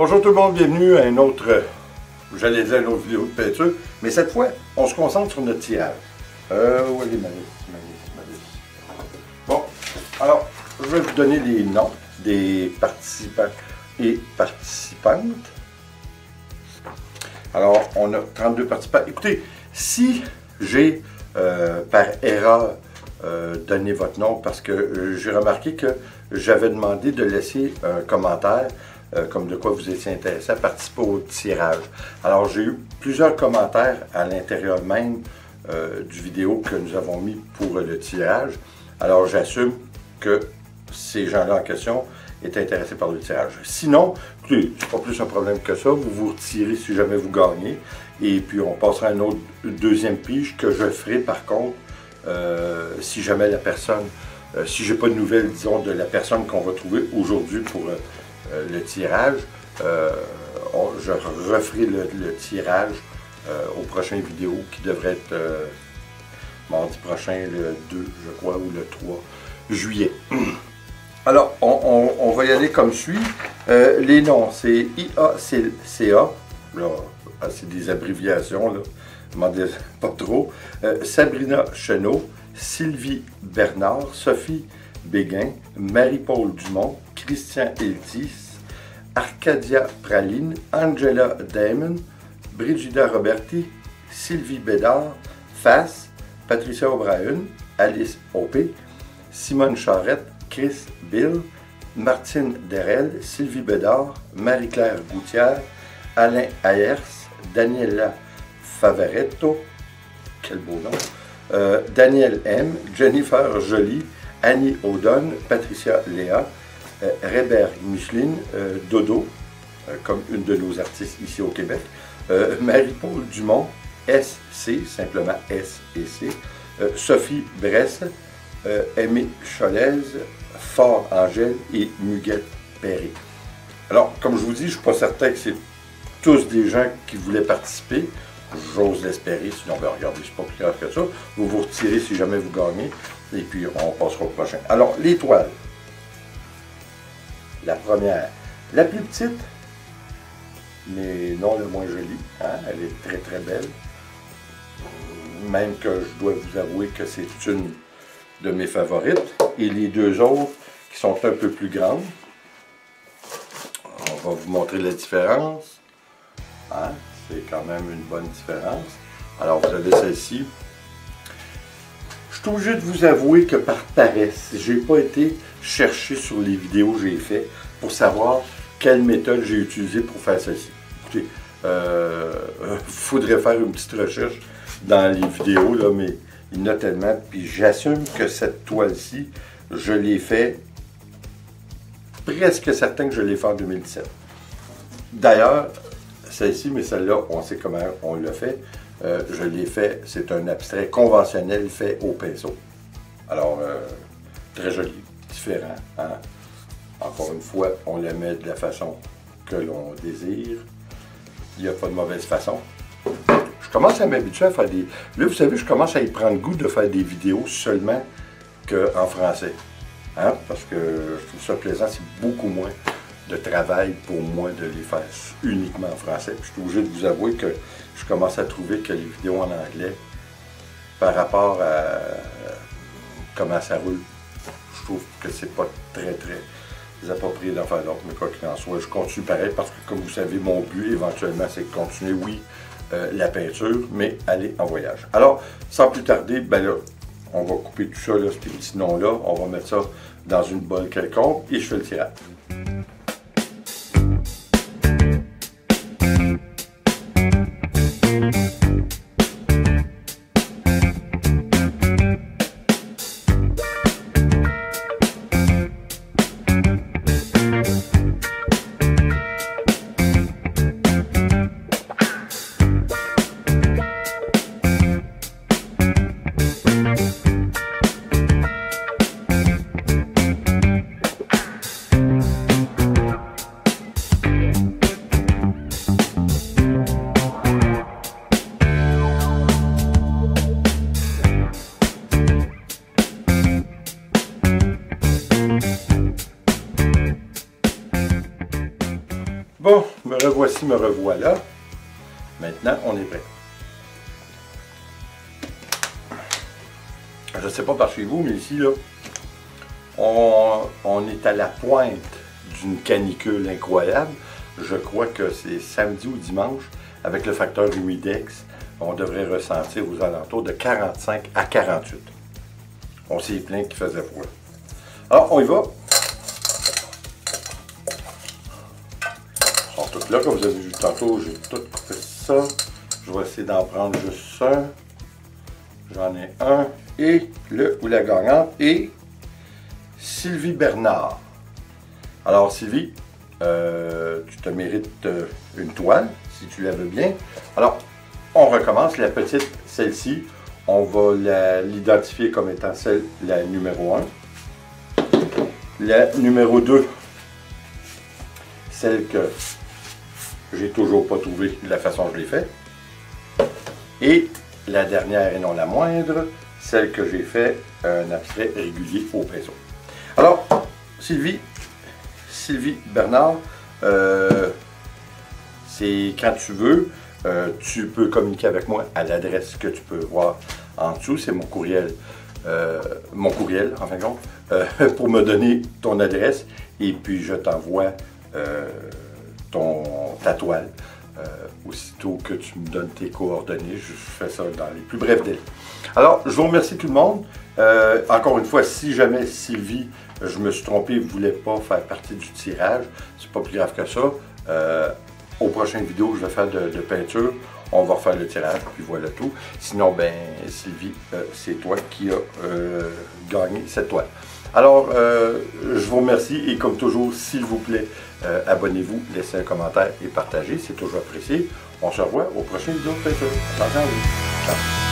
Bonjour tout le monde, bienvenue à une autre, j'allais dire une autre vidéo de peinture, mais cette fois, on se concentre sur notre tirage. Où est ma liste? Bon, alors, je vais vous donner les noms des participants et participantes. Alors, on a 32 participants. Écoutez, si j'ai par erreur donné votre nom, parce que j'ai remarqué que j'avais demandé de laisser un commentaire comme de quoi vous étiez intéressé à participer au tirage. Alors, j'ai eu plusieurs commentaires à l'intérieur même du vidéo que nous avons mis pour le tirage. Alors, j'assume que ces gens-là en question est intéressé par le tirage. Sinon, écoutez, c'est pas plus un problème que ça. Vous vous retirez si jamais vous gagnez. Et puis, on passera à une autre deuxième pige que je ferai par contre si jamais la personne, si j'ai pas de nouvelles, disons, de la personne qu'on va trouver aujourd'hui pour le tirage, je referai le tirage aux prochaines vidéos qui devrait être mardi prochain, le 2, je crois, ou le 3 juillet. Alors, on va y aller comme suit. Les noms, c'est IACA, là, c'est des abréviations, là, ne m'en dis pas trop. Sabrina Chenot, Sylvie Bernard, Sophie Béguin, Marie-Paul Dumont, Christian Eltis, Arcadia Praline, Angela Damon, Brigida Roberti, Sylvie Bédard, Fass, Patricia O'Brien, Alice Opé, Simone Charette, Chris Bill, Martine Derel, Sylvie Bédard, Marie-Claire Gouttière, Alain Ayers, Daniela Favaretto, quel beau nom, Daniel M, Jennifer Joly, Annie Audon, Patricia Léa, Rébert Micheline, Dodo, comme une de nos artistes ici au Québec, Marie-Paul Dumont, SC, simplement S et C, Sophie Bresse, Aimé Cholèze, Fort Angèle et Muguette Perry. Alors, comme je vous dis, je ne suis pas certain que c'est tous des gens qui voulaient participer. J'ose l'espérer, sinon, ben, regardez, c'est pas plus grave que ça. Vous vous retirez si jamais vous gagnez, et puis on passera au prochain. Alors, l'étoile. La première, la plus petite, mais non le moins jolie. Hein? Elle est très très belle. Même que je dois vous avouer que c'est une de mes favorites. Et les deux autres qui sont un peu plus grandes. On va vous montrer la différence. Hein? C'est quand même une bonne différence. Alors vous avez celle-ci. Je suis obligé de vous avouer que par paresse, je n'ai pas été chercher sur les vidéos que j'ai faites pour savoir quelle méthode j'ai utilisée pour faire celle-ci. Écoutez, faudrait faire une petite recherche dans les vidéos, là, mais il y en a tellement. Puis j'assume que cette toile-ci, je l'ai fait presque certain que je l'ai fait en 2017. D'ailleurs, celle-ci, mais celle-là, on sait comment on l'a fait. Je l'ai fait, c'est un abstrait conventionnel fait au pinceau. Alors, très joli, différent. Hein? Encore une fois, on la met de la façon que l'on désire. Il n'y a pas de mauvaise façon. Je commence à m'habituer à faire des... Là, vous savez, je commence à y prendre goût de faire des vidéos seulement qu'en français. Hein? Parce que je trouve ça plaisant, c'est beaucoup moins de travail pour moi de les faire uniquement en français. Puis je suis obligé de vous avouer que je commence à trouver que les vidéos en anglais, par rapport à comment ça roule, je trouve que c'est pas très approprié d'en faire d'autres, mais quoi qu'il en soit, je continue pareil parce que comme vous savez, mon but éventuellement c'est de continuer, oui, la peinture, mais aller en voyage. Alors, sans plus tarder, ben là, on va couper tout ça, là, ces petits noms-là, on va mettre ça dans une bolle quelconque et je fais le tirage. merci, me revoilà. Maintenant, on est prêt. Je ne sais pas par chez vous, mais ici, là, on est à la pointe d'une canicule incroyable. Je crois que c'est samedi ou dimanche, avec le facteur humidex, on devrait ressentir aux alentours de 45 à 48. On s'est plaint qu'il faisait froid. Alors, on y va. Ils sont tous là, comme vous avez vu tantôt, j'ai tout coupé ça. Je vais essayer d'en prendre juste un. J'en ai un. Et le ou la gagnante est Sylvie Bernard. Alors, Sylvie, tu te mérites une toile, si tu la veux bien. Alors, on recommence. La petite, celle-ci, on va l'identifier comme étant la numéro 1. La numéro 2, celle que j'ai toujours pas trouvé de la façon que je l'ai fait. Et la dernière et non la moindre, celle que j'ai fait un abstrait régulier au pinceau. Alors, Sylvie Bernard, c'est quand tu veux, tu peux communiquer avec moi à l'adresse que tu peux voir en dessous. C'est mon courriel en fin de compte, pour me donner ton adresse et puis je t'envoie ta toile. Aussitôt que tu me donnes tes coordonnées, je fais ça dans les plus brefs délais. Alors, je vous remercie tout le monde. Encore une fois, si jamais Sylvie, je me suis trompé, ne voulait pas faire partie du tirage, c'est pas plus grave que ça. Aux prochaines vidéos que je vais faire de peinture, on va refaire le tirage, puis voilà tout. Sinon, ben, Sylvie, c'est toi qui as gagné cette toile. Alors, je vous remercie et comme toujours, s'il vous plaît, abonnez-vous, laissez un commentaire et partagez, c'est toujours apprécié. On se revoit aux prochaines vidéos de peinture. Attention à vous. Ciao.